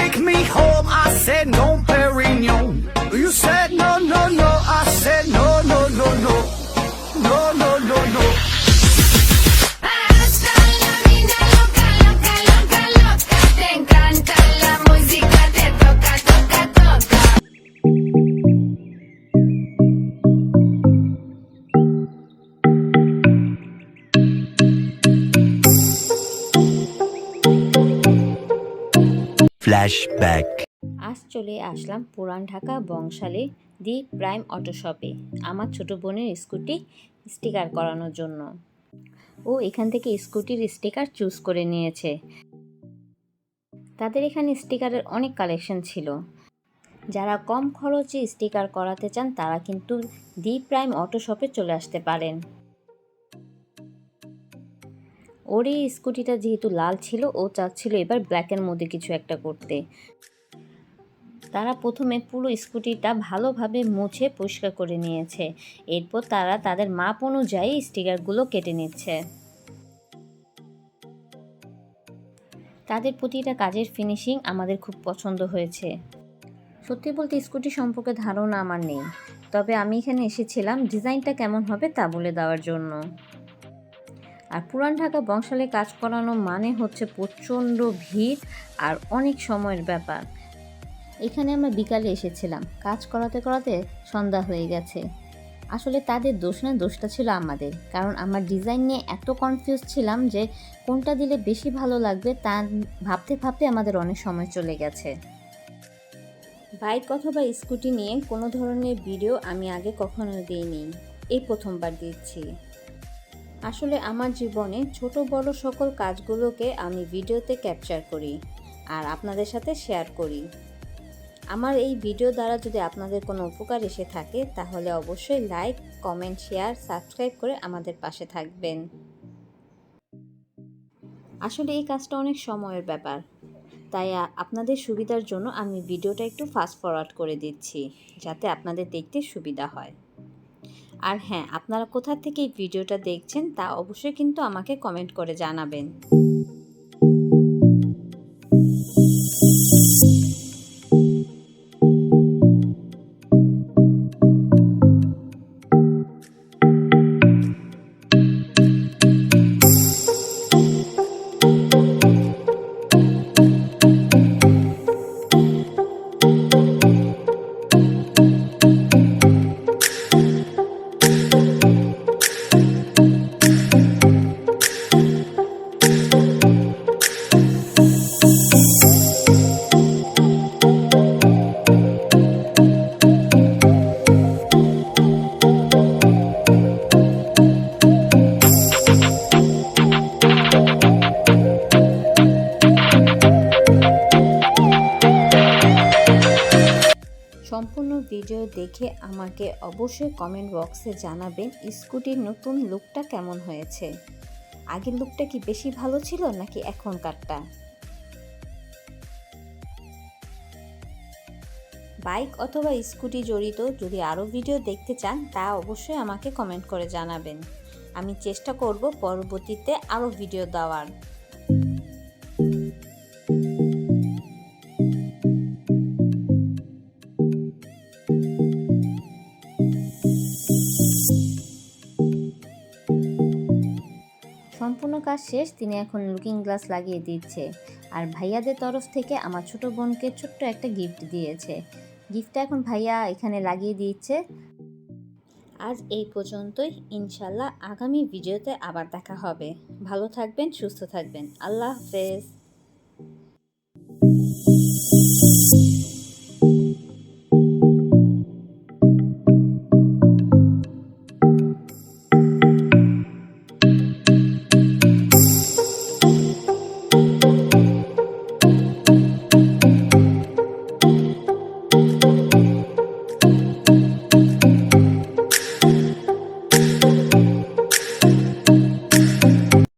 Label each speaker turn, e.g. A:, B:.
A: take me home. I said no, Perignon. You said no, no, no. I said no, no, no, no. No, no, no, no.
B: Hasta la vida loca, loca, loca, loca. Te encanta la música, te toca, toca, toca.
C: Flashback.
D: আজ চলে আসলাম পুরান ঢাকা বংশালে দি prime auto শপে আমার ছোট বোনের scooty sticker করানোর জন্য। ও এখান থেকে স্কুটির স্টিকার চুজ করে নিয়েছে। তাদের এখানে স্টিকারের অনেক কালেকশন ছিল। যারা কম খরচে স্টিকার করাতে চান তারা কিন্তু দি প্রাইম অটো শপে চলে আসতে পারেন। ওর এই স্কুটিটা যেহেতু লাল ছিল, ও চাচ্ছিল এবার ব্ল্যাকের মধ্যে কিছু একটা করতে। তারা প্রথমে পুরো স্কুটিটা ভালোভাবে মুছে পরিষ্কার করে নিয়েছে। এরপর তারা তাদের মাপ অনুযায়ী স্টিকারগুলো কেটে নিচ্ছে। তাদের প্রতিটা কাজের ফিনিশিং আমাদের খুব পছন্দ হয়েছে। সত্যি বলতে স্কুটি সম্পর্কে ধারণা আমার নেই, তবে আমি এখানে এসেছিলাম ডিজাইনটা কেমন হবে তা বলে দেওয়ার জন্য। আর পুরান ঢাকা বংশালে কাজ করানো মানে হচ্ছে প্রচণ্ড ভিড় আর অনেক সময়ের ব্যাপার। এখানে আমরা বিকালে এসেছিলাম, কাজ করাতে করাতে সন্ধ্যা হয়ে গেছে। আসলে তাদের দোষ না, দোষটা ছিল আমাদের, কারণ আমার ডিজাইন নিয়ে এত কনফিউজ ছিলাম যে কোনটা দিলে বেশি ভালো লাগবে তা ভাবতে ভাবতে আমাদের অনেক সময় চলে গেছে। বাইক অথবা স্কুটি নিয়ে কোনো ধরনের ভিডিও আমি আগে কখনো দিইনি, এই প্রথমবার দিচ্ছি। আসলে আমার জীবনে ছোট বড় সকল কাজগুলোকে আমি ভিডিওতে ক্যাপচার করি আর আপনাদের সাথে শেয়ার করি। আমার এই ভিডিও দ্বারা যদি আপনাদের কোনো উপকার এসে থাকে তাহলে অবশ্যই লাইক, কমেন্ট, শেয়ার, সাবস্ক্রাইব করে আমাদের পাশে থাকবেন। আসলে এই কাজটা অনেক সময়ের ব্যাপার, তাই আপনাদের সুবিধার জন্য আমি ভিডিওটা একটু ফাস্ট ফরওয়ার্ড করে দিচ্ছি যাতে আপনাদের দেখতে সুবিধা হয়। আর হ্যাঁ, আপনারা কোথা থেকে এই ভিডিওটা দেখছেন তা অবশ্যই কিন্তু আমাকে কমেন্ট করে জানাবেন। সম্পূর্ণ ভিডিও দেখে আমাকে অবশ্যই কমেন্ট বক্সে জানাবেন স্কুটির নতুন লুকটা কেমন হয়েছে। আগের লুকটা কি বেশি ভালো ছিল নাকি এখনকারটা? বাইক অথবা স্কুটি জড়িত যদি আরও ভিডিও দেখতে চান তা অবশ্যই আমাকে কমেন্ট করে জানাবেন। আমি চেষ্টা করব পরবর্তীতে আরও ভিডিও দেওয়ার। সম্পূর্ণ কাজ শেষ, তিনি এখন লুকিং গ্লাস লাগিয়ে দিচ্ছে। আর ভাইয়াদের তরফ থেকে আমার ছোট বোনকে ছোট্ট একটা গিফট দিয়েছে। গিফটটা এখন ভাইয়া এখানে লাগিয়ে দিচ্ছে। আজ এই পর্যন্তই, ইনশাল্লাহ আগামী ভিডিওতে আবার দেখা হবে। ভালো থাকবেন, সুস্থ থাকবেন। আল্লাহ হাফেজ।